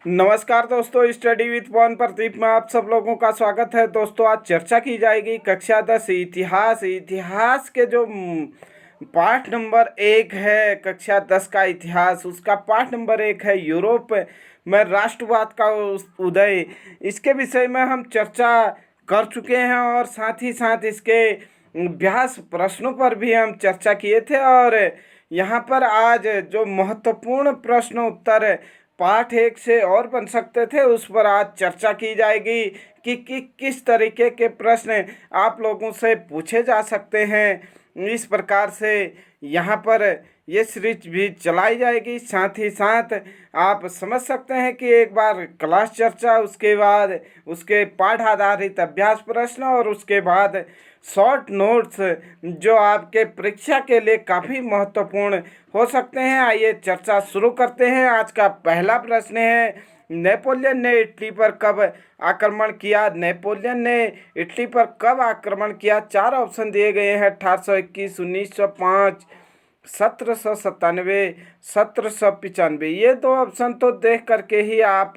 नमस्कार दोस्तों, study with पवन प्रदीप में आप सब लोगों का स्वागत है। दोस्तों, आज चर्चा की जाएगी कक्षा 10 इतिहास के जो पाठ नंबर 1 है। कक्षा 10 का इतिहास, उसका पाठ नंबर 1 है यूरोप में राष्ट्रवाद का उदय। इसके विषय में हम चर्चा कर चुके हैं और साथ ही साथ इसके अभ्यास प्रश्नों पर भी हम चर्चा किए थे। और यहाँ पर आज जो महत्वपूर्ण प्रश्न उत्तर पाठ 1 से और बन सकते थे, उस पर आज चर्चा की जाएगी कि किस तरीके के प्रश्न आप लोगों से पूछे जा सकते हैं। इस प्रकार से यहाँ पर ये सीरीज भी चलाई जाएगी। साथ ही साथ आप समझ सकते हैं कि एक बार क्लास चर्चा, उसके बाद उसके पाठ आधारित अभ्यास प्रश्न और उसके बाद शॉर्ट नोट्स जो आपके परीक्षा के लिए काफ़ी महत्वपूर्ण हो सकते हैं। आइए चर्चा शुरू करते हैं। आज का पहला प्रश्न है, नेपोलियन ने इटली पर कब आक्रमण किया? नेपोलियन ने इटली पर कब आक्रमण किया? 4 ऑप्शन दिए गए हैं, 1821, 1905, 1797, 1795। ये 2 ऑप्शन तो देख करके ही आप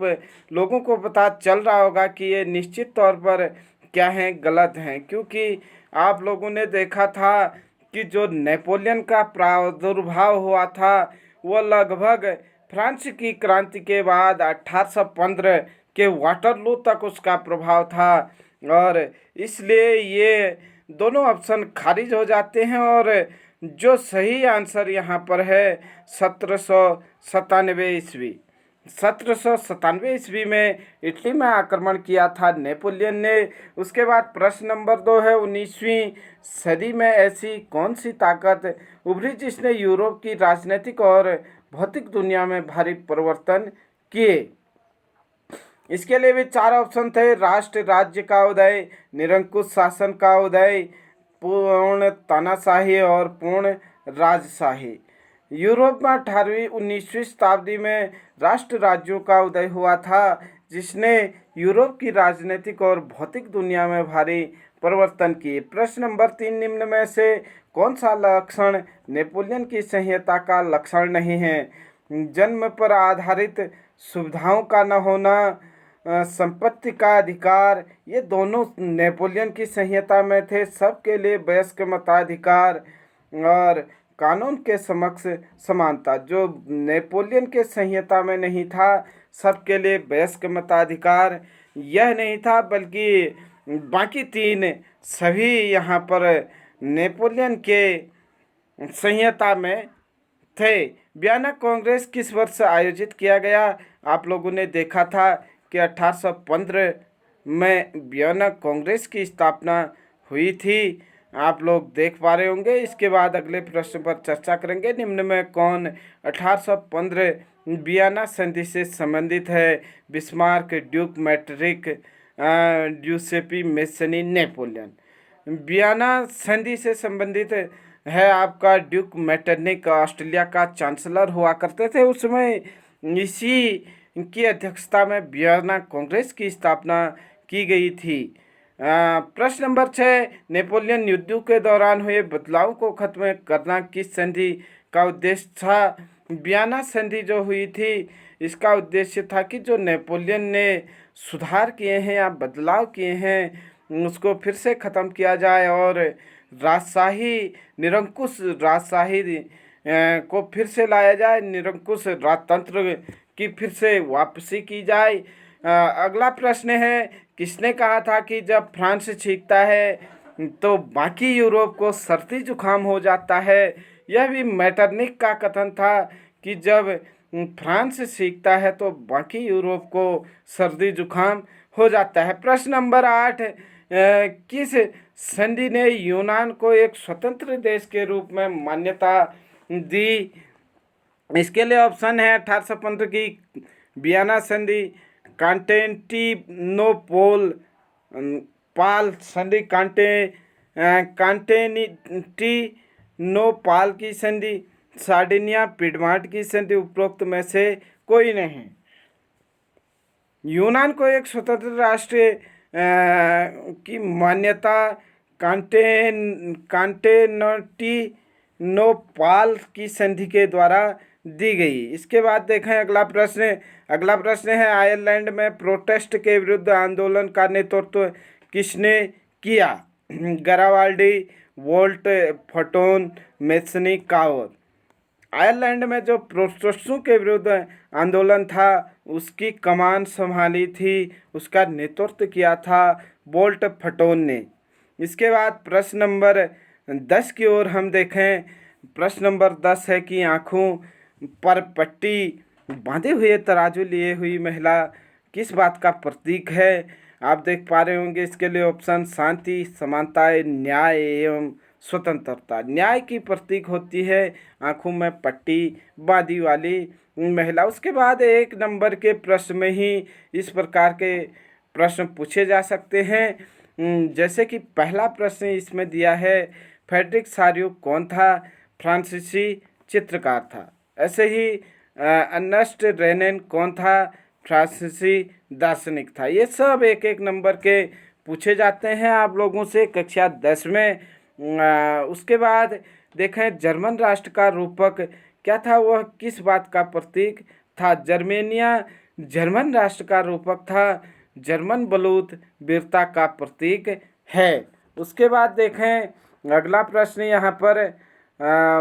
लोगों को पता चल रहा होगा कि ये निश्चित तौर पर क्या हैं, गलत हैं। क्योंकि आप लोगों ने देखा था कि जो नेपोलियन का प्रादुर्भाव हुआ था वो लगभग फ्रांस की क्रांति के बाद 1815 के वाटरलू तक उसका प्रभाव था। और इसलिए ये दोनों ऑप्शन खारिज हो जाते हैं। और जो सही आंसर यहाँ पर है 1797 ईस्वी। 1797 ईस्वी में इटली में आक्रमण किया था नेपोलियन ने। उसके बाद प्रश्न नंबर 2 है, 19वीं सदी में ऐसी कौन सी ताकत उभरी जिसने यूरोप की राजनीतिक और भौतिक दुनिया में भारी परिवर्तन किए? इसके लिए भी 4 ऑप्शन थे, राष्ट्र राज्य का उदय, निरंकुश शासन का उदय, पूर्ण तानाशाही और पूर्ण राजशाही। यूरोप में 18वीं 19वीं शताब्दी में राष्ट्र राज्यों का उदय हुआ था जिसने यूरोप की राजनीतिक और भौतिक दुनिया में भारी परिवर्तन किए। प्रश्न नंबर 3, निम्न में से कौन सा लक्षण नेपोलियन की संहिता का लक्षण नहीं है? जन्म पर आधारित सुविधाओं का न होना, संपत्ति का अधिकार, ये दोनों नेपोलियन की संहिता में थे। सबके लिए वयस्क मताधिकार और कानून के समक्ष समानता, जो नेपोलियन के संहिता में नहीं था। सबके लिए वयस्क मताधिकार यह नहीं था, बल्कि बाकी 3 सभी यहाँ पर नेपोलियन के संहिता में थे। वियना कांग्रेस किस वर्ष आयोजित किया गया? आप लोगों ने देखा था कि 1815 में वियना कांग्रेस की स्थापना हुई थी। आप लोग देख पा रहे होंगे। इसके बाद अगले प्रश्न पर चर्चा करेंगे। निम्न में कौन 1815 वियना संधि से संबंधित है? Bismarck, Duke Metternich, Giuseppe Mazzini, Napoleon. Vienna संधि से संबंधित है आपका ड्यूक मैटरनिक, ऑस्ट्रेलिया का चांसलर हुआ करते थे उस समय। इसी की अध्यक्षता में वियना कांग्रेस की स्थापना की गई थी। प्रश्न नंबर 6, नेपोलियन युद्धों के दौरान हुए बदलाव को खत्म करना किस संधि का उद्देश्य था? वियना संधि जो हुई थी, इसका उद्देश्य था कि जो नेपोलियन ने सुधार किए हैं या बदलाव किए हैं उसको फिर से ख़त्म किया जाए और राजशाही, निरंकुश राजशाही को फिर से लाया जाए, निरंकुश राजतंत्र की फिर से वापसी की जाए। अगला प्रश्न है, किसने कहा था कि जब फ्रांस छींकता है तो बाकी यूरोप को सर्दी जुकाम हो जाता है? यह भी मैटरनिक का कथन था कि जब फ्रांस सीखता है तो बाकी यूरोप को सर्दी जुकाम हो जाता है। प्रश्न नंबर 8, किस संधि ने यूनान को एक स्वतंत्र देश के रूप में मान्यता दी? इसके लिए ऑप्शन है 1815 की वियना संधि, कॉन्स्टेंटिनोपल पाल संधि, कॉन्स्टेंटिनोपल की संधि, सार्डिनिया पिडमांट की संधि, उपरोक्त में से कोई नहीं। यूनान को एक स्वतंत्र राष्ट्र की मान्यता कॉन्स्टेंटिनोपल की संधि के द्वारा दी गई। इसके बाद देखें अगला प्रश्न है आयरलैंड में प्रोटेस्ट के विरुद्ध आंदोलन का नेतृत्व किसने किया? गरावाल्डी, वोल्ट, फोर्टोन, मेसनी, कावर। आयरलैंड में जो प्रोटेस्टों के विरुद्ध आंदोलन था उसकी कमान संभाली थी, उसका नेतृत्व किया था वोल्ट फोर्टोन ने। इसके बाद प्रश्न नंबर 10 की ओर हम देखें। प्रश्न नंबर 10 है कि आँखों पर पट्टी बांधे हुए तराजू लिए हुई महिला किस बात का प्रतीक है? आप देख पा रहे होंगे इसके लिए ऑप्शन शांति, समानता, न्याय एवं स्वतंत्रता। न्याय की प्रतीक होती है आँखों में पट्टी बांधी वाली महिला। उसके बाद 1 नंबर के प्रश्न में ही इस प्रकार के प्रश्न पूछे जा सकते हैं। जैसे कि पहला प्रश्न इसमें दिया है, फ्रेडरिक सारियो कौन था? फ्रांसीसी चित्रकार था। ऐसे ही अर्नेस्ट रेनेन कौन था? फ्रांसीसी दार्शनिक था। ये सब 1-1 नंबर के पूछे जाते हैं आप लोगों से कक्षा 10 में। उसके बाद देखें जर्मन राष्ट्र का रूपक क्या था? वह किस बात का प्रतीक था? जर्मेनिया जर्मन राष्ट्र का रूपक था, जर्मन बलूत वीरता का प्रतीक है। उसके बाद देखें अगला प्रश्न यहाँ पर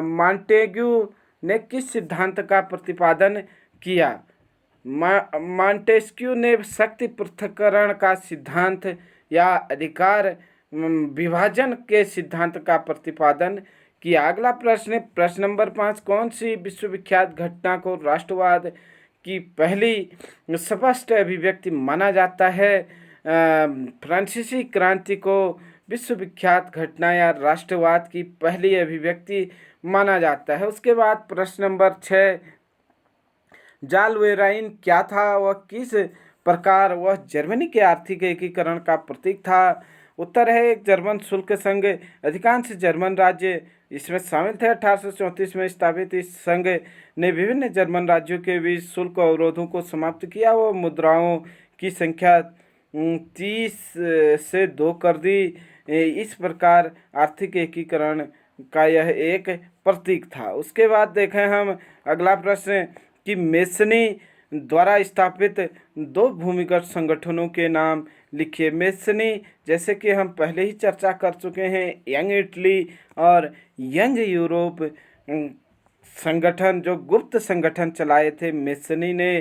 मॉन्टेग्यू ने किस सिद्धांत का प्रतिपादन किया? मॉन्टेस्क्यू ने शक्ति पृथक्करण का सिद्धांत या अधिकार विभाजन के सिद्धांत का प्रतिपादन किया। अगला प्रश्न नंबर 5, कौन सी विश्वविख्यात घटना को राष्ट्रवाद की पहली स्पष्ट अभिव्यक्ति माना जाता है? फ्रांसीसी क्रांति को विश्वविख्यात घटना या राष्ट्रवाद की पहली अभिव्यक्ति माना जाता है। उसके बाद प्रश्न नंबर 6, जालवेराइन क्या था? वह किस प्रकार वह जर्मनी के आर्थिक एकीकरण का प्रतीक था? उत्तर है एक जर्मन शुल्क संघ। अधिकांश जर्मन राज्य इसमें शामिल थे। 1834 में स्थापित इस संघ ने विभिन्न जर्मन राज्यों के बीच शुल्क अवरोधों को समाप्त किया। वह मुद्राओं की संख्या 30 से 2 कर दी। इस प्रकार आर्थिक एकीकरण का यह एक प्रतीक था। उसके बाद देखें हम अगला प्रश्न कि मेसनी द्वारा स्थापित 2 भूमिगत संगठनों के नाम लिखिए। मेसनी जैसे कि हम पहले ही चर्चा कर चुके हैं, यंग इटली और यंग यूरोप संगठन जो गुप्त संगठन चलाए थे। मेसनी ने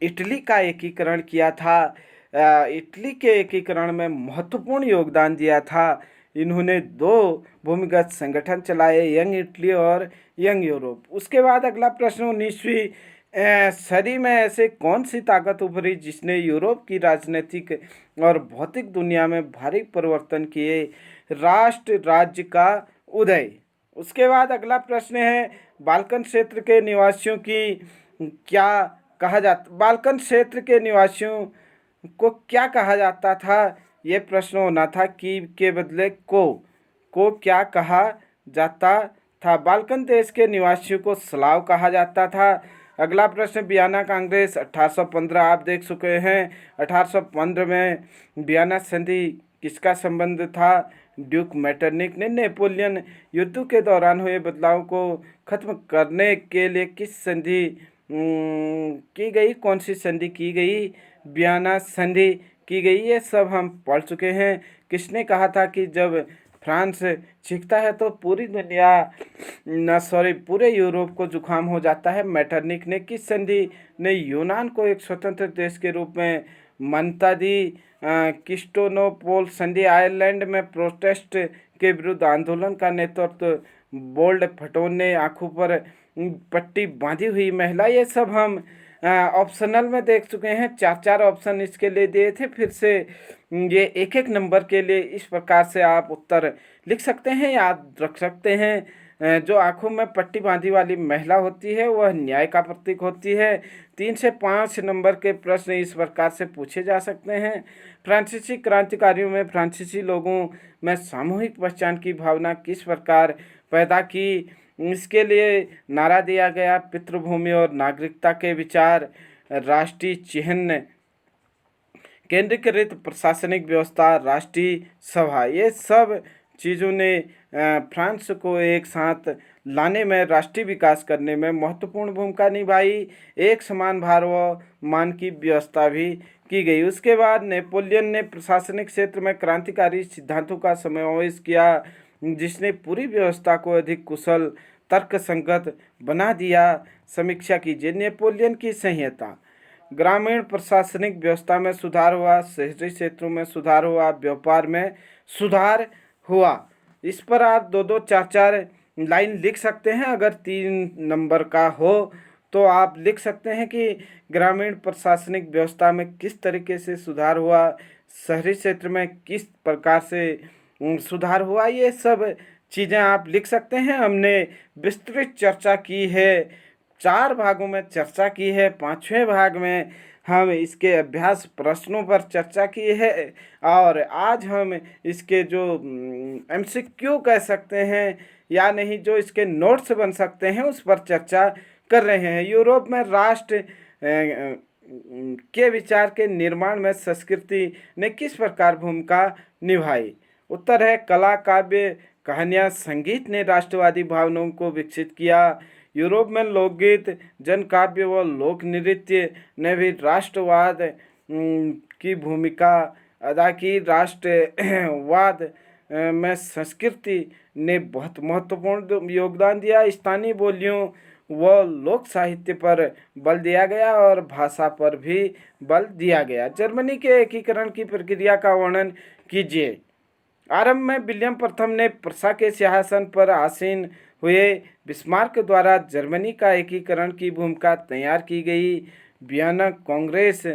इटली का एकीकरण किया था, इटली के एकीकरण में महत्वपूर्ण योगदान दिया था। इन्होंने 2 भूमिगत संगठन चलाए, यंग इटली और यंग यूरोप। उसके बाद अगला प्रश्न 19वीं सदी में ऐसे कौन सी ताकत उभरी जिसने यूरोप की राजनीतिक और भौतिक दुनिया में भारी परिवर्तन किए? राष्ट्र राज्य का उदय। उसके बाद अगला प्रश्न है बाल्कन क्षेत्र के निवासियों की क्या कहा जाता? बाल्कन क्षेत्र के निवासियों को क्या कहा जाता था? ये प्रश्न होना था कि के बदले को क्या कहा जाता था? बाल्कन देश के निवासियों को स्लाव कहा जाता था। अगला प्रश्न वियना कांग्रेस 1815 आप देख चुके हैं। 1815 में वियना संधि किसका संबंध था? ड्यूक मेटरनिक ने नेपोलियन युद्ध के दौरान हुए बदलाव को खत्म करने के लिए किस संधि की गई? कौन सी संधि की गई? वियना संधि की गई। ये सब हम पढ़ चुके हैं। किसने कहा था कि जब फ्रांस छींकता है तो पूरे यूरोप को जुकाम हो जाता है? मेटरनिक ने। किस संधि ने यूनान को एक स्वतंत्र देश के रूप में मान्यता दी? क्रिस्टोनोपोल संधि। आयरलैंड में प्रोटेस्ट के विरुद्ध आंदोलन का नेतृत्व वोल्ट फोर्टोन ने। आंखों पर पट्टी बांधी हुई महिला। ये सब हम ऑप्शनल में देख चुके हैं। 4 ऑप्शन इसके लिए दिए थे। फिर से ये 1-1 नंबर के लिए इस प्रकार से आप उत्तर लिख सकते हैं, याद रख सकते हैं। जो आंखों में पट्टी बांधी वाली महिला होती है वह न्याय का प्रतीक होती है। 3 से 5 नंबर के प्रश्न इस प्रकार से पूछे जा सकते हैं। फ्रांसीसी क्रांतिकारियों में फ्रांसीसी लोगों में सामूहिक पहचान की भावना किस प्रकार पैदा की? इसके लिए नारा दिया गया पितृभूमि और नागरिकता के विचार, राष्ट्रीय चिह्न, केंद्रीकृत प्रशासनिक व्यवस्था, राष्ट्रीय सभा। ये सब चीज़ों ने फ्रांस को एक साथ लाने में, राष्ट्रीय विकास करने में महत्वपूर्ण भूमिका निभाई। एक समान भार व मान की व्यवस्था भी की गई। उसके बाद नेपोलियन ने प्रशासनिक क्षेत्र में क्रांतिकारी सिद्धांतों का समावेश किया, जिसने पूरी व्यवस्था को अधिक कुशल, तर्कसंगत बना दिया। समीक्षा कीजिए। नेपोलियन की संहिता। ग्रामीण प्रशासनिक व्यवस्था में सुधार हुआ, शहरी क्षेत्रों में सुधार हुआ, व्यापार में सुधार हुआ। इस पर आप दो दो चार चार लाइन लिख सकते हैं। अगर 3 नंबर का हो तो आप लिख सकते हैं कि ग्रामीण प्रशासनिक व्यवस्था में किस तरीके से सुधार हुआ, शहरी क्षेत्र में किस प्रकार से सुधार हुआ। ये सब चीज़ें आप लिख सकते हैं। हमने विस्तृत चर्चा की है, 4 भागों में चर्चा की है। 5वें भाग में हम इसके अभ्यास प्रश्नों पर चर्चा की है और आज हम इसके जो MCQ कह सकते हैं या नहीं, जो इसके नोट्स बन सकते हैं, उस पर चर्चा कर रहे हैं। यूरोप में राष्ट्र के विचार के निर्माण में संस्कृति ने किस प्रकार भूमिका निभाई। उत्तर है कला, काव्य, कहानियाँ, संगीत ने राष्ट्रवादी भावनाओं को विकसित किया। यूरोप में लोकगीत, जनकाव्य व लोक नृत्य ने भी राष्ट्रवाद की भूमिका अदा की। राष्ट्रवाद में संस्कृति ने बहुत महत्वपूर्ण योगदान दिया। स्थानीय बोलियों व लोक साहित्य पर बल दिया गया और भाषा पर भी बल दिया गया। जर्मनी के एकीकरण की प्रक्रिया का वर्णन कीजिए। आरंभ में विलियम प्रथम ने प्रशा के सिंहासन पर आसीन हुए। बिस्मार्क द्वारा जर्मनी का एकीकरण की भूमिका तैयार की गई। वियना कांग्रेस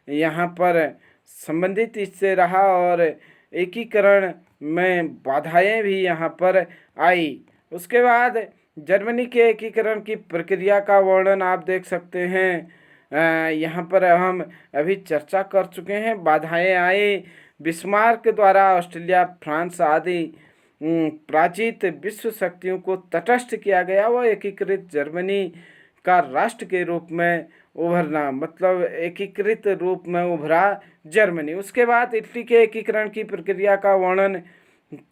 यहाँ पर संबंधित इससे रहा और एकीकरण में बाधाएं भी यहाँ पर आई। उसके बाद जर्मनी के एकीकरण की प्रक्रिया का वर्णन आप देख सकते हैं। यहाँ पर हम अभी चर्चा कर चुके हैं। बाधाएं आई। बिस्मार्क द्वारा ऑस्ट्रेलिया, फ्रांस आदि पराजित विश्व शक्तियों को तटस्थ किया गया। वह एकीकृत जर्मनी का राष्ट्र के रूप में उभरना, मतलब एकीकृत रूप में उभरा जर्मनी। उसके बाद इटली के एकीकरण की प्रक्रिया का वर्णन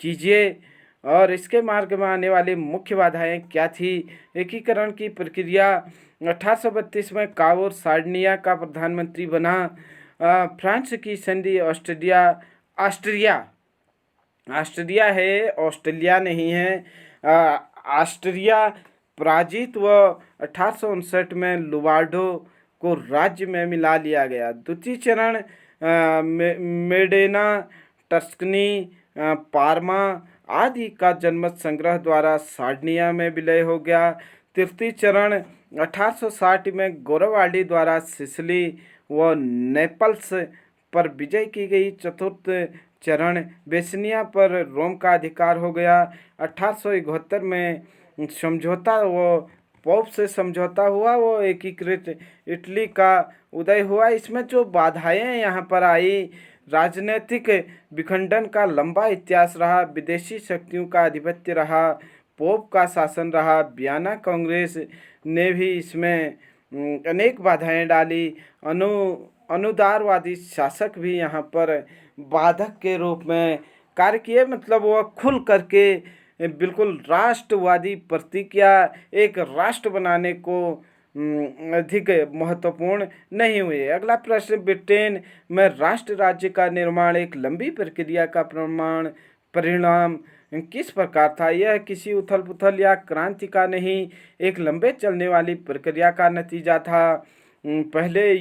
कीजिए और इसके मार्ग में आने वाली मुख्य बाधाएं क्या थी। एकीकरण की प्रक्रिया। 1832 में काउर सार्डिनिया का प्रधानमंत्री बना। फ्रांस की संधि। ऑस्ट्रिया है, ऑस्ट्रेलिया नहीं है। ऑस्ट्रिया पराजित व 1859 में लुबार्डो को राज्य में मिला लिया गया। द्वितीय चरण मेडेना, टस्कनी, पार्मा आदि का जनमत संग्रह द्वारा सार्डिनिया में विलय हो गया। तृतीय चरण 1860 में गोरावाल्डी द्वारा सिसिली व नेपल्स पर विजय की गई। चतुर्थ चरण बेसनिया पर रोम का अधिकार हो गया। 1871 में समझौता व पोप से समझौता हुआ, वो एकीकृत इटली का उदय हुआ। इसमें जो बाधाएं यहाँ पर आई, राजनीतिक विखंडन का लंबा इतिहास रहा, विदेशी शक्तियों का आधिपत्य रहा, पोप का शासन रहा। वियना कांग्रेस ने भी इसमें अनेक बाधाएं डाली। अनुदारवादी शासक भी यहाँ पर बाधक के रूप में कार्य किए, मतलब वह खुल करके बिल्कुल राष्ट्रवादी प्रतिक्रिया, एक राष्ट्र बनाने को अधिक महत्वपूर्ण नहीं हुए। अगला प्रश्न, ब्रिटेन में राष्ट्र राज्य का निर्माण एक लंबी प्रक्रिया का परिणाम किस प्रकार था। यह किसी उथल पुथल या क्रांति का नहीं, एक लंबे चलने वाली प्रक्रिया का नतीजा था। पहले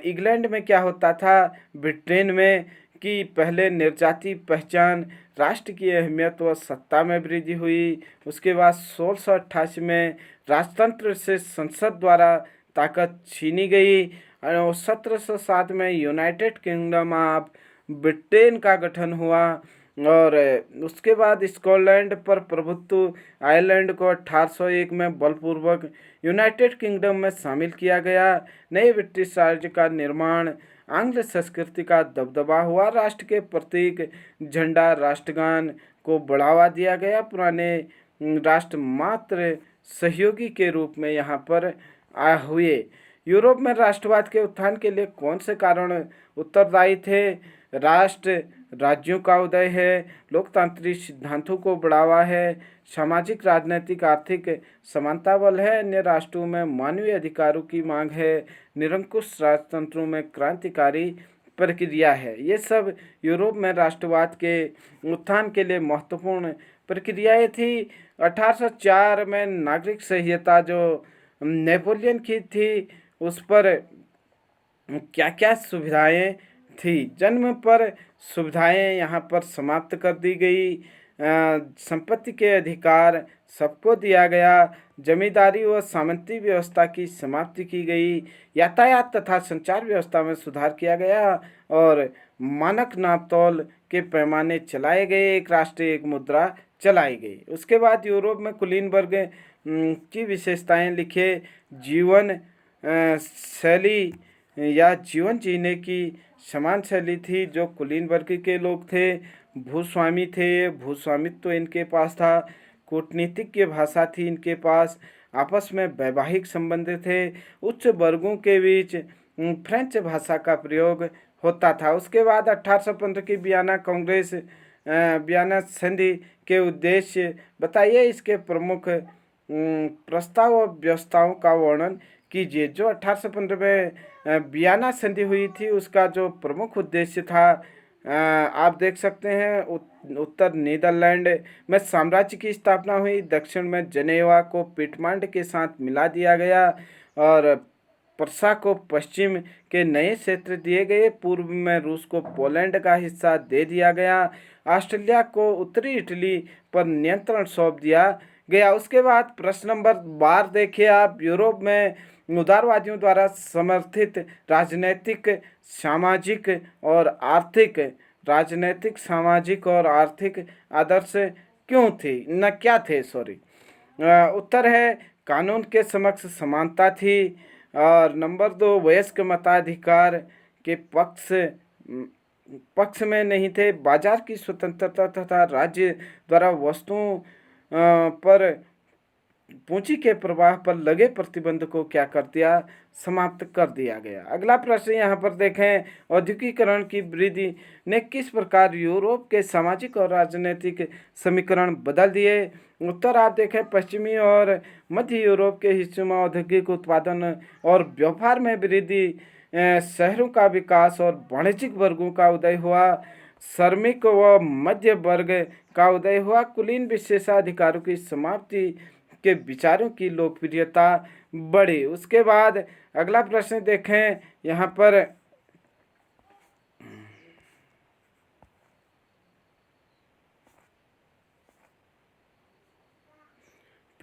इंग्लैंड में क्या होता था, ब्रिटेन में, कि पहले निर्जाति पहचान, राष्ट्र की अहमियत व सत्ता में वृद्धि हुई। उसके बाद 1688 में राजतंत्र से संसद द्वारा ताकत छीनी गई और 1707 में यूनाइटेड किंगडम ऑफ ब्रिटेन का गठन हुआ और उसके बाद स्कॉटलैंड पर प्रभुत्व, आयरलैंड को 1801 में बलपूर्वक यूनाइटेड किंगडम में शामिल किया गया। नए ब्रिटिश राज्य का निर्माण, आंग्ल संस्कृति का दबदबा हुआ, राष्ट्र के प्रतीक झंडा, राष्ट्रगान को बढ़ावा दिया गया। पुराने राष्ट्र मात्र सहयोगी के रूप में यहाँ पर हुए। यूरोप में राष्ट्रवाद के उत्थान के लिए कौन से कारण उत्तरदायी थे? राष्ट्र राज्यों का उदय है, लोकतांत्रिक सिद्धांतों को बढ़ावा है, सामाजिक राजनीतिक आर्थिक समानता बल है, अन्य राष्ट्रों में मानवीय अधिकारों की मांग है, निरंकुश राजतंत्रों में क्रांतिकारी प्रक्रिया है। ये सब यूरोप में राष्ट्रवाद के उत्थान के लिए महत्वपूर्ण प्रक्रियाएं थी। 1804 में नागरिक संहिता जो नेपोलियन की थी, उस पर क्या क्या सुविधाएं थी? जन्म पर सुविधाएं यहाँ पर समाप्त कर दी गई। संपत्ति के अधिकार सबको दिया गया। जमींदारी व सामंती व्यवस्था की समाप्ति की गई। यातायात तथा संचार व्यवस्था में सुधार किया गया और मानक नापतोल के पैमाने चलाए गए। एक राष्ट्र एक मुद्रा चलाई गई। उसके बाद यूरोप में कुलीन वर्ग की विशेषताएं लिखे। जीवन शैली या जीवन जीने की समान शैली थी। जो कुलीन वर्ग के लोग थे, भूस्वामी थे, भूस्वामित्व तो इनके पास था। कूटनीतिक की भाषा थी इनके पास। आपस में वैवाहिक संबंध थे। उच्च वर्गों के बीच फ्रेंच भाषा का प्रयोग होता था। उसके बाद 1815 की वियना कांग्रेस, वियना संधि के उद्देश्य बताइए। इसके प्रमुख प्रस्ताव और व्यवस्थाओं का वर्णन कीजिए। जो 1815 में वियना संधि हुई थी, उसका जो प्रमुख उद्देश्य था, आप देख सकते हैं, उत्तर नीदरलैंड में साम्राज्य की स्थापना हुई। दक्षिण में जनेवा को पिटमांड के साथ मिला दिया गया और प्रसा को पश्चिम के नए क्षेत्र दिए गए। पूर्व में रूस को पोलैंड का हिस्सा दे दिया गया। ऑस्ट्रेलिया को उत्तरी इटली पर नियंत्रण सौंप दिया गया। उसके बाद प्रश्न नंबर 12 देखिए आप। यूरोप में उदारवादियों द्वारा समर्थित राजनीतिक, सामाजिक और आर्थिक आदर्श क्यों थे, न क्या थे, सॉरी। उत्तर है कानून के समक्ष समानता थी। और नंबर 2, वयस्क मताधिकार के पक्ष में नहीं थे। बाजार की स्वतंत्रता तथा राज्य द्वारा वस्तुओं पर पूंजी के प्रवाह पर लगे प्रतिबंध को क्या कर दिया? समाप्त कर दिया गया। अगला प्रश्न यहाँ पर देखें। औद्योगिकरण की वृद्धि ने किस प्रकार यूरोप के सामाजिक और राजनीतिक समीकरण बदल दिए? उत्तर आप देखें, पश्चिमी और मध्य यूरोप के हिस्सों में औद्योगिक उत्पादन और व्यापार में वृद्धि, शहरों का विकास और वाणिज्यिक वर्गों का उदय हुआ। श्रमिक व मध्य वर्ग का उदय हुआ। कुलीन विशेषाधिकारों की समाप्ति के विचारों की लोकप्रियता बढ़ी। उसके बाद अगला प्रश्न देखें यहाँ पर।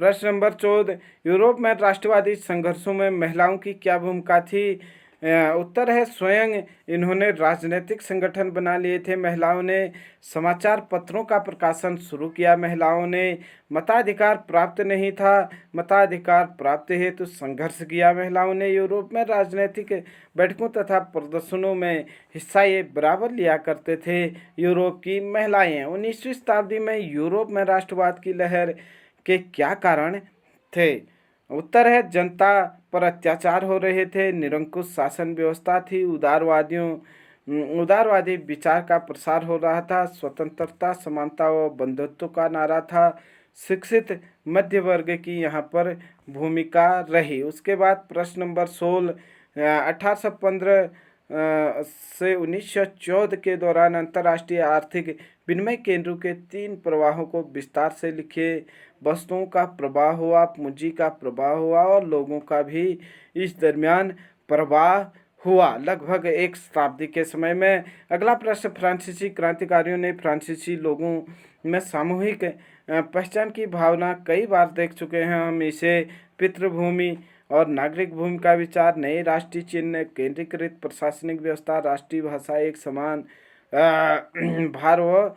प्रश्न नंबर 14, यूरोप में राष्ट्रवादी संघर्षों में महिलाओं की क्या भूमिका थी? उत्तर है स्वयं इन्होंने राजनीतिक संगठन बना लिए थे। महिलाओं ने समाचार पत्रों का प्रकाशन शुरू किया। महिलाओं ने मताधिकार प्राप्त नहीं था, मताधिकार प्राप्त हेतु संघर्ष किया। महिलाओं ने यूरोप में राजनीतिक बैठकों तथा प्रदर्शनों में हिस्सा ये बराबर लिया करते थे। यूरोप की महिलाएं। 19वीं शताब्दी में यूरोप में राष्ट्रवाद की लहर के क्या कारण थे? उत्तर है जनता पर अत्याचार हो रहे थे, निरंकुश शासन व्यवस्था थी, उदारवादी विचार का प्रसार हो रहा था, स्वतंत्रता, समानता व बंधुत्व का नारा था, शिक्षित मध्य वर्ग की यहाँ पर भूमिका रही। उसके बाद प्रश्न नंबर 16, 1815 से 1914 के दौरान अंतर्राष्ट्रीय आर्थिक विनिमय केंद्रों के 3 प्रवाहों को विस्तार से लिखे। वस्तुओं का प्रवाह हुआ, पूंजी का प्रवाह हुआ और लोगों का भी इस दरमियान प्रवाह हुआ, लगभग 1 शताब्दी के समय में। अगला प्रश्न, फ्रांसीसी क्रांतिकारियों ने फ्रांसीसी लोगों में सामूहिक पहचान की भावना कई बार देख चुके हैं हम इसे। पितृभूमि और नागरिक भूमि का विचार, नए राष्ट्रीय चिन्ह, केंद्रीकृत प्रशासनिक व्यवस्था, राष्ट्रीय भाषा, एक समान भार व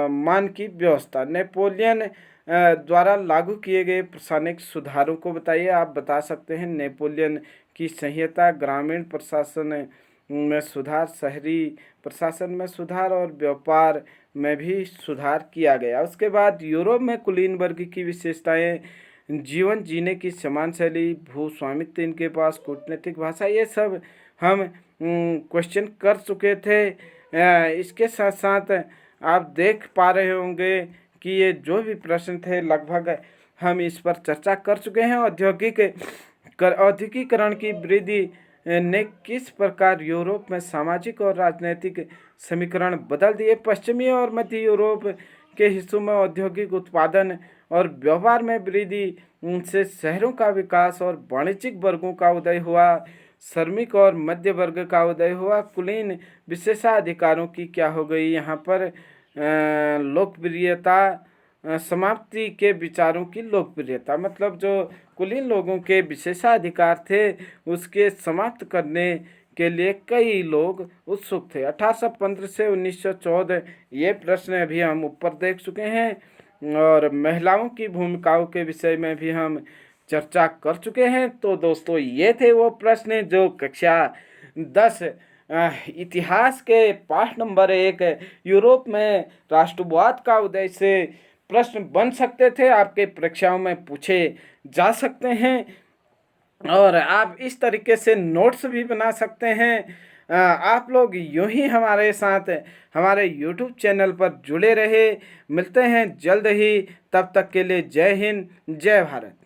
मान की व्यवस्था। नेपोलियन द्वारा लागू किए गए प्रशासनिक सुधारों को बताइए। आप बता सकते हैं नेपोलियन की संहिता, ग्रामीण प्रशासन में सुधार, शहरी प्रशासन में सुधार और व्यापार में भी सुधार किया गया। उसके बाद यूरोप में कुलीन वर्ग की विशेषताएं जीवन जीने की समान शैली, भू स्वामित्व इनके पास, कूटनीतिक भाषा, ये सब हम क्वेश्चन कर चुके थे। इसके साथ साथ आप देख पा रहे होंगे कि ये जो भी प्रश्न थे लगभग हम इस पर चर्चा कर चुके हैं। औद्योगिकीकरण की वृद्धि ने किस प्रकार यूरोप में सामाजिक और राजनीतिक समीकरण बदल दिए। पश्चिमी और मध्य यूरोप के हिस्सों में औद्योगिक उत्पादन और व्यवहार में वृद्धि से शहरों का विकास और वाणिज्यिक वर्गों का उदय हुआ। श्रमिक और मध्य वर्ग का उदय हुआ। कुलीन विशेषाधिकारों की क्या हो गई यहाँ पर लोकप्रियता, समाप्ति के विचारों की लोकप्रियता, मतलब जो कुलीन लोगों के विशेषाधिकार थे उसके समाप्त करने के लिए कई लोग उत्सुक थे। 1815 से 1914 ये प्रश्न अभी हम ऊपर देख चुके हैं और महिलाओं की भूमिकाओं के विषय में भी हम चर्चा कर चुके हैं। तो दोस्तों ये थे वो प्रश्न जो कक्षा 10 इतिहास के पाठ नंबर 1 यूरोप में राष्ट्रवाद का उदय से प्रश्न बन सकते थे, आपके परीक्षाओं में पूछे जा सकते हैं और आप इस तरीके से नोट्स भी बना सकते हैं। आप लोग यूं ही हमारे साथ हमारे यूट्यूब चैनल पर जुड़े रहे। मिलते हैं जल्द ही, तब तक के लिए जय हिंद, जय भारत।